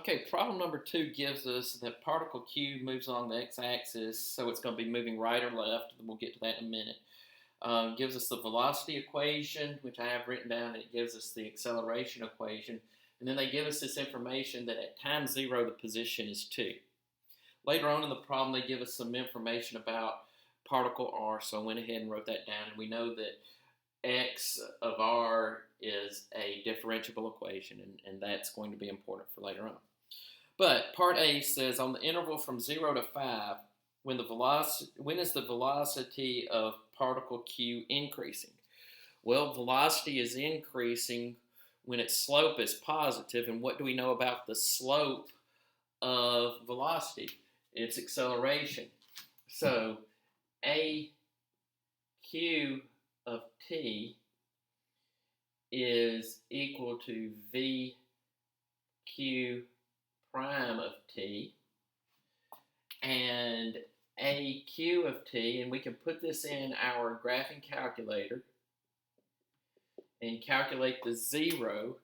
Okay, problem number 2 gives us that particle Q moves along the x-axis, so it's going to be moving right or left. We'll get to that in a minute. Gives us the velocity equation, which I have written down, and it gives us the acceleration equation. And then they give us this information that at time 0, the position is 2. Later on in the problem, they give us some information about particle r, so I went ahead and wrote that down. And we know that x of r is a differentiable equation, and that's going to be important for later on. But part A says on the interval from 0 to 5, when is the velocity of particle Q increasing? Well, velocity is increasing when its slope is positive, and what do we know about the slope of velocity? It's acceleration. So AQ of t is equal to VQ prime of t, and AQ of t, and we can put this in our graphing calculator and calculate the 0,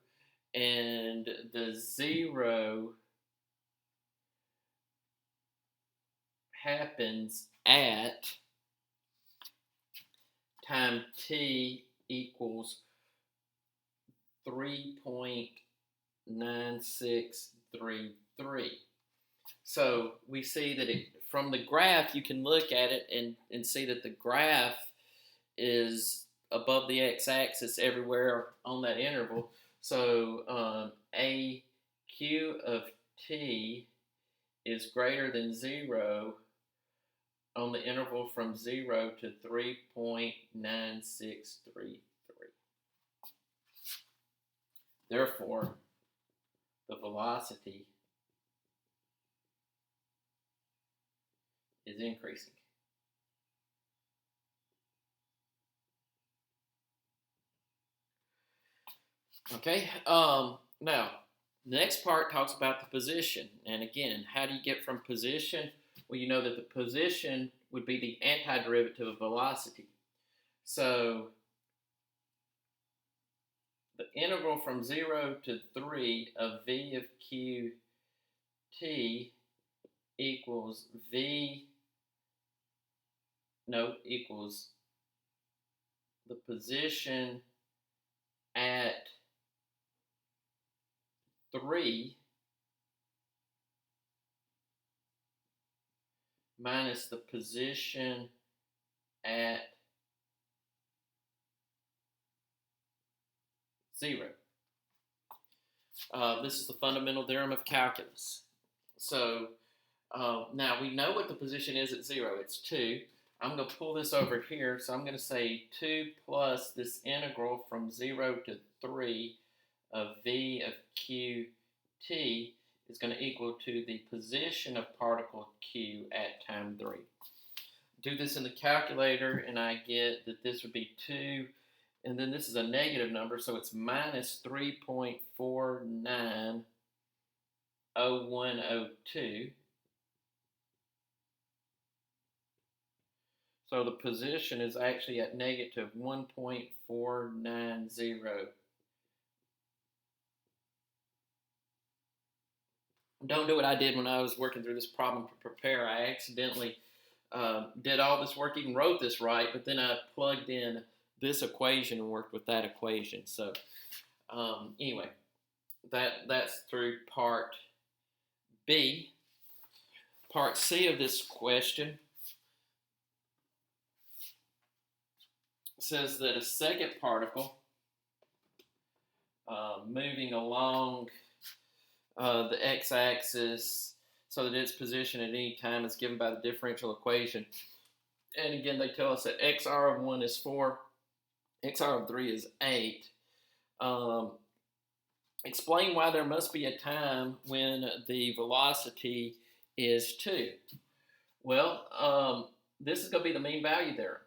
and the 0 happens at time t equals 3.9633. So we see that from the graph, you can look at it and see that the graph is above the x-axis everywhere on that interval. So AQ of t is greater than 0 on the interval from 0 to 3.9633. Therefore, the velocity is increasing. Okay, now, the next part talks about the position. And again, how do you get from position? Well, you know that the position would be the antiderivative of velocity. So the interval from 0 to 3 of V of QT equals equals the position at 3 minus the position at 0. This is the fundamental theorem of calculus. So now we know what the position is at 0. It's 2. I'm going to pull this over here. So I'm going to say 2 plus this integral from 0 to 3 of V of QT is going to equal to the position of particle Q at time 3. Do this in the calculator, and I get that this would be 2, and then this is a negative number, so it's minus 3.490102. So the position is actually at negative 1.490. Don't do what I did when I was working through this problem to prepare. I accidentally did all this work, even wrote this right, but then I plugged in this equation and worked with that equation. So anyway, that's through part B. Part C of this question says that a second particle moving along the x-axis so that its position at any time is given by the differential equation. And again, they tell us that xr of 1 is 4, xr of 3 is 8. Explain why there must be a time when the velocity is 2. Well, this is going to be the mean value theorem.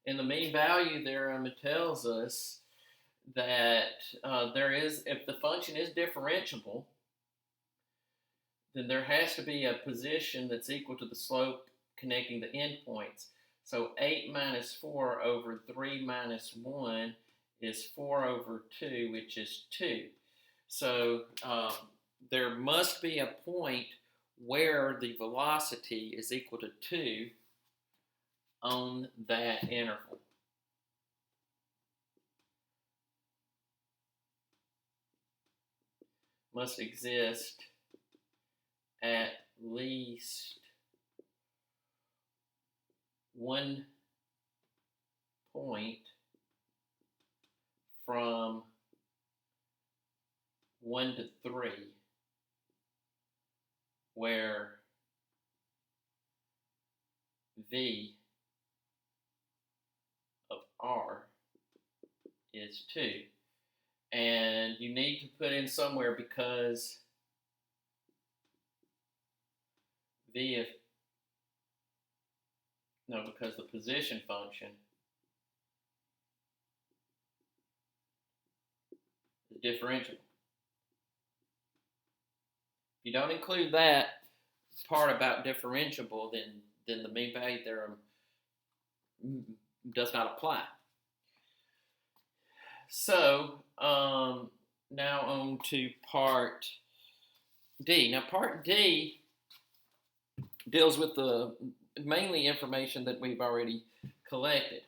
And the mean value theorem tells us that if the function is differentiable, then there has to be a position that's equal to the slope connecting the endpoints. So 8 minus 4 over 3 minus 1 is 4 over 2, which is 2. So there must be a point where the velocity is equal to 2 on that interval. Must exist at least one point from 1 to 3 where v of r is 2. And you need to put in somewhere because because the position function is differentiable. If you don't include that part about differentiable, then the mean value theorem does not apply. So now on to part D. Now part D deals with the mainly information that we've already collected.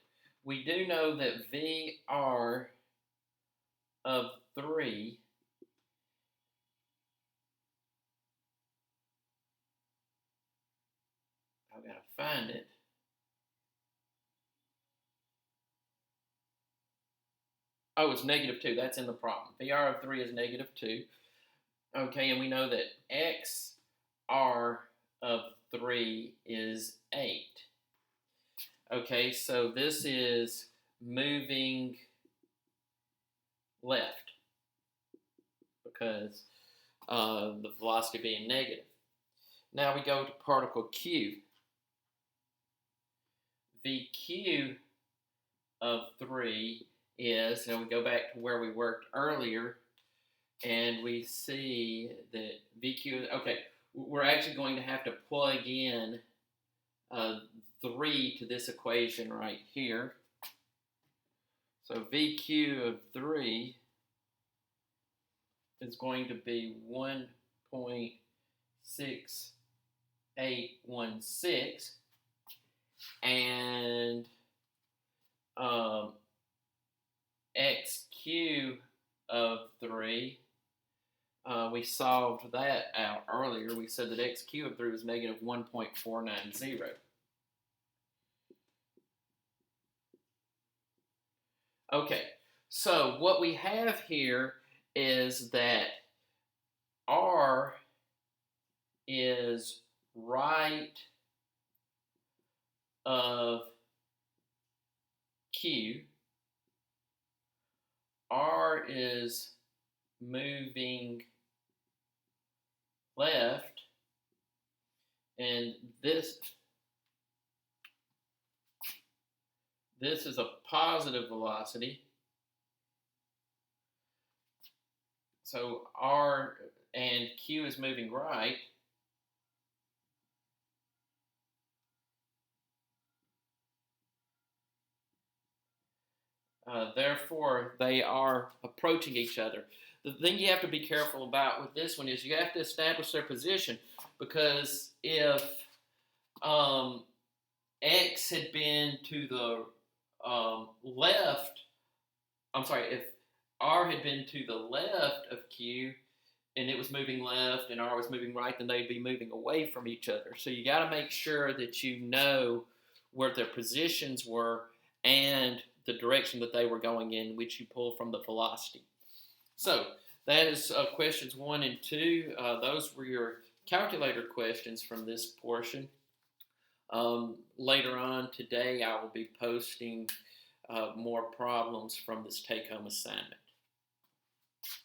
We do know that VR of 3 I've got to find it. Oh, it's -2. That's in the problem. VR of 3 is -2. Okay, and we know that XR of 3 is 8. Okay, so this is moving left because the velocity being negative. Now we go to particle Q. VQ of 3 is, now we go back to where we worked earlier, and we see that VQ, okay, we're actually going to have to plug in 3 to this equation right here. So VQ of 3 is going to be 1.6816, and XQ of 3, we solved that out earlier. We said that XQ of 3 was negative 1.490. Okay, so what we have here is that R is right of Q. R is moving left, and this is a positive velocity. So R and Q is moving right. Therefore, they are approaching each other. The thing you have to be careful about with this one is you have to establish their position, because if X had been to the left, if R had been to the left of Q and it was moving left and R was moving right, then they'd be moving away from each other. So you got to make sure that you know where their positions were and the direction that they were going in, which you pull from the velocity. So that is questions 1 and 2. Those were your calculator questions from this portion. Later on today, I will be posting more problems from this take-home assignment.